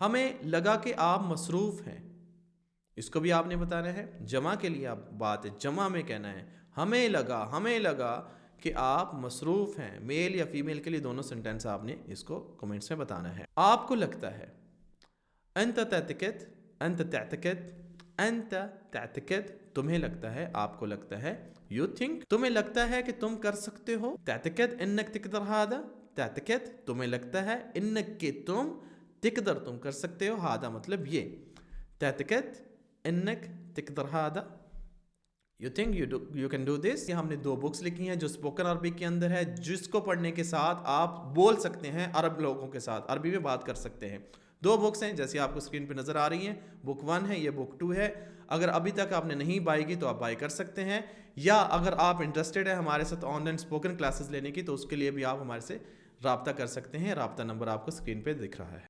हमें लगा कि आप मसरूफ़ हैं, इसको भी आपने बताना है। जमा के लिए आप बात है, जमा में कहना है हमें लगा कि आप मसरूफ़ हैं। मेल या फीमेल के लिए दोनों सेंटेंस आपने इसको कमेंट्स में बताना है। आपको लगता है, अंत तअतक़िद, अंत तअतक़िद, अंत तअतक़िद, तुम्हें लगता है, आपको लगता है। यू थिंक, तुम्हें लगता है कि तुम कर सकते हो। तअतक़िद इन्नक तिक़दर हादा, तअतक़िद तुम्हें लगता है, इन्नक के तुम, तिक़दर तुम कर सकते हो, हादा मतलब ये। तअतक़िद इन्नक तिक़दर हादा, you think you can do this. ये हमने 2 बुक्स लिखी हैं जो स्पोकन अरबी के अंदर है, जिसको पढ़ने के साथ आप बोल सकते हैं, अरब लोगों के साथ अरबी में बात कर सकते हैं। 2 बुक्स हैं जैसे आपको स्क्रीन पे नज़र आ रही हैं। बुक 1 है, ये बुक 2 है। अगर अभी तक आपने नहीं बाई की तो आप बाई कर सकते हैं, या अगर आप इंटरेस्टेड है हमारे साथ ऑनलाइन स्पोकन क्लासेस लेने की तो उसके लिए भी आप हमारे से रब्ता कर सकते हैं। रब्ता नंबर आपको स्क्रीन पे दिख रहा है।